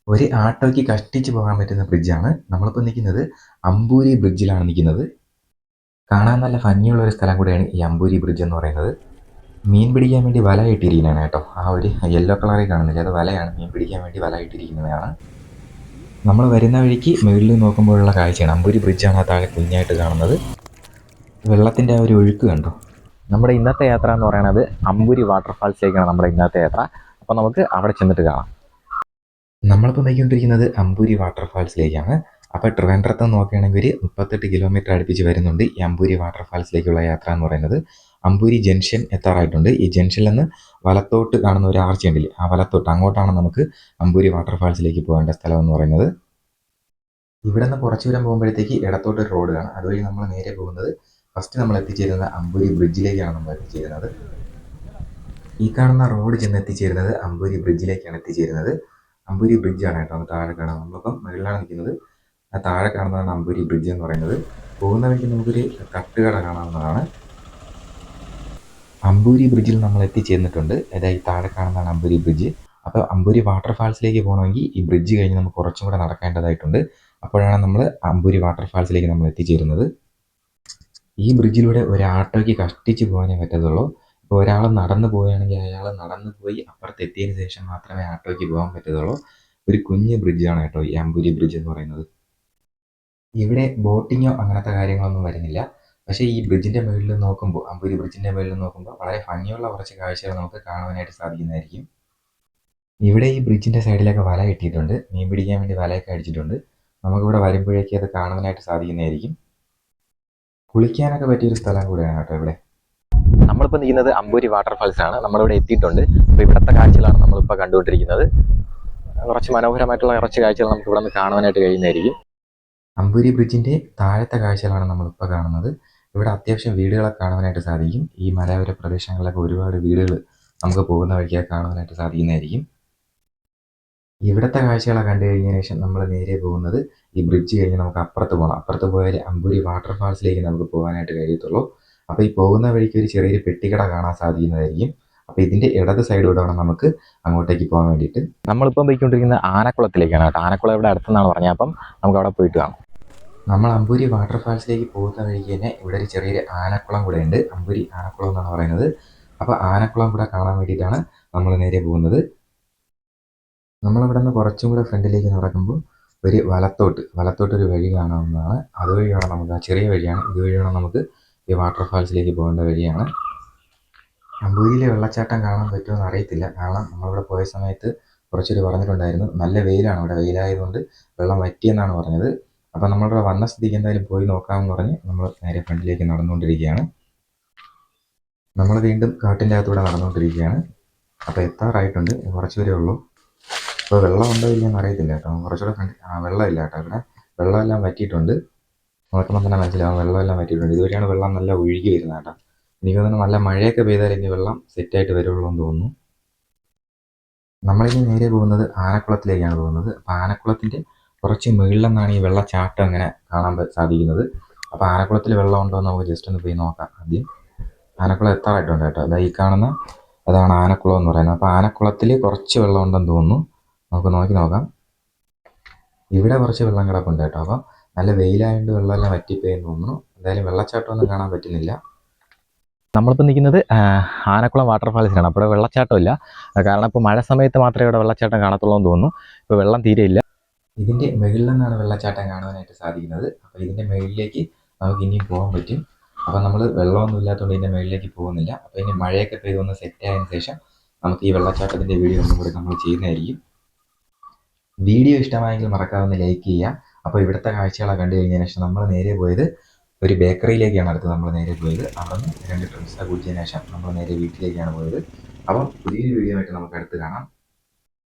ഒരു ആട്ടോയ്ക്ക് കഷ്ടിച്ച് പോകാൻ പറ്റുന്ന ബ്രിഡ്ജാണ്. നമ്മളിപ്പോൾ നിൽക്കുന്നത് അമ്പൂരി ബ്രിഡ്ജിലാണ് നിൽക്കുന്നത്. കാണാൻ നല്ല ഭംഗിയുള്ള ഒരു സ്ഥലം കൂടിയാണ് ഈ അമ്പൂരി ബ്രിഡ്ജ് എന്ന് പറയുന്നത്. മീൻ പിടിക്കാൻ വേണ്ടി വല ഇട്ടിരിക്കുന്നതാണ് കേട്ടോ. ആ ഒരു യെല്ലോ കളറിൽ കാണുന്നില്ല, അത് വലയാണ്. മീൻ പിടിക്കാൻ വേണ്ടി വല ഇട്ടിരിക്കുന്നതാണ്. നമ്മൾ വരുന്ന വഴിക്ക് മുകളിൽ നോക്കുമ്പോഴുള്ള കാഴ്ചയാണ്. അമ്പൂരി ബ്രിഡ്ജാണ് ആ താഴെ കുഞ്ഞായിട്ട് കാണുന്നത്. വെള്ളത്തിൻ്റെ ആ ഒരു ഒഴുക്ക് കണ്ടോ. നമ്മുടെ ഇന്നത്തെ യാത്ര എന്ന് പറയുന്നത് അമ്പൂരി വാട്ടർഫാൾസിലേക്കാണ് നമ്മുടെ ഇന്നത്തെ യാത്ര. അപ്പോൾ നമുക്ക് അവിടെ ചെന്നിട്ട് കാണാം. നമ്മളിപ്പോൾ പോയിക്കൊണ്ടിരിക്കുന്നത് അമ്പൂരി വാട്ടർഫാൾസിലേക്കാണ്. അപ്പോൾ ട്രിവാൻഡ്രത്ത് നോക്കുകയാണെങ്കിൽ ഒരു 38 കിലോമീറ്റർ അടുപ്പിച്ച് വരുന്നുണ്ട് ഈ അമ്പൂരി വാട്ടർഫാൾസിലേക്കുള്ള യാത്ര എന്ന് പറയുന്നത്. അമ്പൂരി ജംഗ്ഷൻ എത്താറായിട്ടുണ്ട്. ഈ ജംഗ്ഷനിൽ നിന്ന് വലത്തോട്ട് കാണുന്ന ഒരു ആർച്ച് ഉണ്ടല്ലേ, ആ വലത്തോട്ട് അങ്ങോട്ടാണ് നമുക്ക് അമ്പൂരി വാട്ടർഫാൾസിലേക്ക് പോകേണ്ട സ്ഥലം എന്ന് പറയുന്നത്. ഇവിടെ നിന്ന് കുറച്ച് ദൂരം പോകുമ്പോഴത്തേക്ക് ഇടത്തോട്ട് ഒരു റോഡ് കാണാം. അതുവഴി നമ്മൾ നേരെ പോകുന്നത് ഫസ്റ്റ് നമ്മൾ എത്തിച്ചേരുന്നത് അമ്പൂരി ബ്രിഡ്ജിലേക്കാണ് നമ്മൾ എത്തിച്ചേരുന്നത്. ഈ കാണുന്ന റോഡ് ചെന്ന് എത്തിച്ചേരുന്നത് അമ്പൂരി ബ്രിഡ്ജിലേക്കാണ് എത്തിച്ചേരുന്നത്. അമ്പൂരി ബ്രിഡ്ജാണ് കേട്ടോ താഴെ കാണാം. നമ്മളിപ്പം മുകളിലാണ് നിൽക്കുന്നത്. ആ താഴെ കാണുന്നതാണ് അമ്പൂരി ബ്രിഡ്ജ് എന്ന് പറയുന്നത്. പോകുന്ന വഴിക്ക് നമുക്കൊരു തട്ടുകട കാണാവുന്നതാണ്. അമ്പൂരി ബ്രിഡ്ജിൽ നമ്മൾ എത്തിച്ചേർന്നിട്ടുണ്ട്. അതായത് താഴെ കാണുന്നതാണ് അമ്പൂരി ബ്രിഡ്ജ്. അപ്പോൾ അമ്പൂരി വാട്ടർഫാൾസിലേക്ക് പോകണമെങ്കിൽ ഈ ബ്രിഡ്ജ് കഴിഞ്ഞ് നമുക്ക് കുറച്ചും കൂടെ നടക്കേണ്ടതായിട്ടുണ്ട്. അപ്പോഴാണ് നമ്മൾ അമ്പൂരി വാട്ടർഫാൾസിലേക്ക് നമ്മൾ എത്തിച്ചേരുന്നത്. ഈ ബ്രിഡ്ജിലൂടെ ഒരു ആട്ടോയ്ക്ക് കഷ്ടിച്ച് പോകാനേ പറ്റത്തുള്ളൂ. ഇപ്പോൾ ഒരാൾ നടന്നു പോവുകയാണെങ്കിൽ അയാൾ നടന്നു പോയി അപ്പുറത്ത് എത്തിയതിന് ശേഷം മാത്രമേ ആട്ടോയ്ക്ക് പോകാൻ പറ്റത്തുള്ളൂ. ഒരു കുഞ്ഞ് ബ്രിഡ്ജാണ് കേട്ടോ ഈ അമ്പൂരി ബ്രിഡ്ജ് എന്ന് പറയുന്നത്. ഇവിടെ ബോട്ടിങ്ങോ അങ്ങനത്തെ കാര്യങ്ങളൊന്നും വരുന്നില്ല. പക്ഷേ ഈ ബ്രിഡ്ജിൻ്റെ മുകളിൽ നോക്കുമ്പോൾ, അമ്പൂരി ബ്രിഡ്ജിൻ്റെ മുകളിൽ നോക്കുമ്പോൾ വളരെ ഭംഗിയുള്ള കുറച്ച് കാഴ്ചകൾ നമുക്ക് കാണുവാനായിട്ട് സാധിക്കുന്നതായിരിക്കും. ഇവിടെ ഈ ബ്രിഡ്ജിൻ്റെ സൈഡിലൊക്കെ വല കെട്ടിയിട്ടുണ്ട്. മീൻ പിടിക്കാൻ വേണ്ടി വലയൊക്കെ അടിച്ചിട്ടുണ്ട്. നമുക്കിവിടെ വരുമ്പോഴേക്കും അത് കാണുവാനായിട്ട് സാധിക്കുന്നതായിരിക്കും. കുളിക്കാനൊക്കെ പറ്റിയൊരു സ്ഥലം കൂടെയാണ് കേട്ടോ ഇവിടെ. നമ്മളിപ്പോൾ നിൽക്കുന്നത് അമ്പൂരി വാട്ടർഫാൾസ് ആണ്. നമ്മളിവിടെ എത്തിയിട്ടുണ്ട്. അപ്പോൾ ഇവിടുത്തെ കാഴ്ചകളാണ് നമ്മളിപ്പോൾ കണ്ടുകൊണ്ടിരിക്കുന്നത്. കുറച്ച് മനോഹരമായിട്ടുള്ള കുറച്ച് കാഴ്ചകൾ നമുക്ക് ഇവിടെ നിന്ന് കാണുവാനായിട്ട് കഴിയുന്നതായിരിക്കും. അമ്പൂരി ബ്രിഡ്ജിൻ്റെ താഴത്തെ കാഴ്ചകളാണ് നമ്മളിപ്പോൾ കാണുന്നത്. ഇവിടെ അത്യാവശ്യം വീടുകളൊക്കെ കാണുവാനായിട്ട് സാധിക്കും. ഈ മലയോര പ്രദേശങ്ങളിലൊക്കെ ഒരുപാട് വീടുകൾ നമുക്ക് പോകുന്ന വഴിക്കൊക്കെ കാണുവാനായിട്ട് സാധിക്കുന്നതായിരിക്കും. ഇവിടുത്തെ കാഴ്ചകളൊക്കെ കണ്ടു കഴിഞ്ഞതിന് ശേഷം നമ്മൾ നേരെ പോകുന്നത് ഈ ബ്രിഡ്ജ് കഴിഞ്ഞ് നമുക്ക് അപ്പുറത്ത് പോകണം. അപ്പുറത്ത് പോയാൽ അമ്പൂരി വാട്ടർഫാൾസിലേക്ക് നമുക്ക് പോകാനായിട്ട് കഴിയത്തുള്ളൂ. അപ്പോൾ ഈ പോകുന്ന വഴിക്ക് ഒരു ചെറിയൊരു പെട്ടിക്കട കാണാൻ സാധിക്കുന്നതായിരിക്കും. അപ്പോൾ ഇതിൻ്റെ ഇടത് സൈഡിലൂടെ വേണം നമുക്ക് അങ്ങോട്ടേക്ക് പോകാൻ വേണ്ടിയിട്ട്. നമ്മളിപ്പം പോയിക്കൊണ്ടിരിക്കുന്നത് ആനക്കുളത്തിലേക്കാണ് കേട്ടോ. ആനക്കുളം ഇവിടെ അടുത്തെന്നാണ് പറഞ്ഞത്. അപ്പം നമുക്ക് അവിടെ പോയിട്ട് കാണാം. നമ്മൾ അമ്പൂരി വാട്ടർഫാൾസിലേക്ക് പോകുന്ന വഴിക്ക് തന്നെ ഇവിടെ ഒരു ചെറിയൊരു ആനക്കുളം കൂടെ ഉണ്ട്. അമ്പൂരി ആനക്കുളം എന്നാണ് പറയുന്നത്. അപ്പോൾ ആനക്കുളം കൂടെ കാണാൻ വേണ്ടിയിട്ടാണ് നമ്മൾ നേരെ പോകുന്നത്. നമ്മളിവിടെ നിന്ന് കുറച്ചും കൂടെ ഫ്രണ്ടിലേക്ക് നടക്കുമ്പോൾ ഒരു വലത്തോട്ടൊരു വഴി കാണാവുന്നതാണ്. അതുവഴി വേണം നമുക്ക്, ആ ചെറിയ വഴിയാണ്, ഇതുവഴി വേണം നമുക്ക് ഈ വാട്ടർഫാൾസിലേക്ക് പോകേണ്ട വഴിയാണ്. അമ്പൂരിയിലെ വെള്ളച്ചാട്ടം കാണാൻ പറ്റുമെന്ന് അറിയത്തില്ല. കാരണം നമ്മളിവിടെ പോയ സമയത്ത് കുറച്ചൊരു പറഞ്ഞിട്ടുണ്ടായിരുന്നു, നല്ല വെയിലാണ് ഇവിടെ, വെയിലായതുകൊണ്ട് വെള്ളം വറ്റിയെന്നാണ് പറഞ്ഞത്. അപ്പോൾ നമ്മളിവിടെ വന്ന സ്ഥിതിക്ക് എന്തായാലും പോയി നോക്കാമെന്ന് പറഞ്ഞ് നമ്മൾ നേരെ ഫ്രണ്ടിലേക്ക് നടന്നുകൊണ്ടിരിക്കുകയാണ്. നമ്മൾ വീണ്ടും കാട്ടിൻ്റെ അകത്തൂടെ നടന്നുകൊണ്ടിരിക്കുകയാണ്. അപ്പോൾ എത്താറായിട്ടുണ്ട്, കുറച്ച് വരെ ഉള്ളൂ. ഇപ്പോൾ വെള്ളം ഉണ്ടോ ഇല്ലയെന്ന് അറിയത്തില്ല കേട്ടോ. കുറച്ചുകൂടെ ഫ്രണ്ട് വെള്ളമില്ല കേട്ടോ. ഇവിടെ വെള്ളമെല്ലാം വറ്റിയിട്ടുണ്ട്. നോക്കുമ്പോൾ തന്നെ മനസ്സിലാവും വെള്ളമെല്ലാം വറ്റിയിട്ടുണ്ട്. ഇതുവരെയാണ് വെള്ളം നല്ല ഒഴുകി വരുന്നത് കേട്ടോ. എനിക്ക് തോന്നുന്നു നല്ല മഴയൊക്കെ പെയ്താൽ ഇനി വെള്ളം സെറ്റായിട്ട് വരുള്ളൂ എന്ന് തോന്നുന്നു. നമ്മളിനി നേരെ പോകുന്നത് ആനക്കുളത്തിലേക്കാണ് പോകുന്നത്. അപ്പോൾ ആനക്കുളത്തിൻ്റെ കുറച്ച് മുകളിൽ നിന്നാണ് ഈ വെള്ളച്ചാട്ടം അങ്ങനെ കാണാൻ സാധിക്കുന്നത്. അപ്പോൾ ആനക്കുളത്തിൽ വെള്ളം ഉണ്ടോ എന്ന് നമുക്ക് ജസ്റ്റ് ഒന്ന് പോയി നോക്കാം. ആദ്യം ആനക്കുളം എത്താറായിട്ടുണ്ട് കേട്ടോ. അതാ ഈ കാണുന്ന അതാണ് ആനക്കുളം എന്ന് പറയുന്നത്. അപ്പോൾ ആനക്കുളത്തിൽ കുറച്ച് വെള്ളം ഉണ്ടെന്ന് തോന്നുന്നു. നമുക്ക് നോക്കി നോക്കാം. ഇവിടെ കുറച്ച് വെള്ളം കിടപ്പുണ്ട് കേട്ടോ. അപ്പോൾ നല്ല വെയിലായതുകൊണ്ട് വെള്ളമെല്ലാം വറ്റിപ്പോയെന്ന് തോന്നുന്നു. എന്തായാലും വെള്ളച്ചാട്ടമൊന്നും കാണാൻ പറ്റുന്നില്ല. നമ്മളിപ്പോൾ നിൽക്കുന്നത് ആനക്കുളം വാട്ടർഫാൾസിലാണ്. അപ്പോൾ വെള്ളച്ചാട്ടമില്ല. കാരണം ഇപ്പോൾ മഴ സമയത്ത് മാത്രമേ ഇവിടെ വെള്ളച്ചാട്ടം കാണത്തുള്ളൂ എന്ന് തോന്നുന്നു. ഇപ്പോൾ വെള്ളം തീരെയില്ല. ഇതിൻ്റെ മുകളിൽ നിന്നാണ് വെള്ളച്ചാട്ടം കാണുവാനായിട്ട് സാധിക്കുന്നത്. അപ്പോൾ ഇതിൻ്റെ മുകളിലേക്ക് നമുക്ക് ഇനിയും പോകാൻ പറ്റും. അപ്പോൾ നമ്മൾ വെള്ളമൊന്നും ഇല്ലാത്തതുകൊണ്ട് ഇതിൻ്റെ മുകളിലേക്ക് പോകുന്നില്ല. അപ്പോൾ ഇനി മഴയൊക്കെ പെയ്ത് ഒന്ന് സെറ്റായതിനു ശേഷം നമുക്ക് ഈ വെള്ളച്ചാട്ടത്തിൻ്റെ വീഡിയോ ഒന്നും കൂടി നമ്മൾ ചെയ്യുന്നതായിരിക്കും. വീഡിയോ ഇഷ്ടമായെങ്കിൽ മറക്കാതെ ലൈക്ക് ചെയ്യുക. അപ്പോൾ ഇവിടുത്തെ കാഴ്ചകളൊക്കെ കണ്ടു കഴിഞ്ഞതിന് ശേഷം നമ്മൾ നേരെ പോയത് ഒരു ബേക്കറിയിലേക്കാണ് അടുത്ത് നമ്മൾ നേരെ പോയത്. അവിടെ നിന്ന് 2 ഡ്രിങ്ക്സ് കുടിച്ചതിന് ശേഷം നമ്മൾ നേരെ വീട്ടിലേക്കാണ് പോയത്. അപ്പം പുതിയൊരു വീഡിയോ ആയിട്ട് നമുക്ക് അടുത്ത് കാണാം.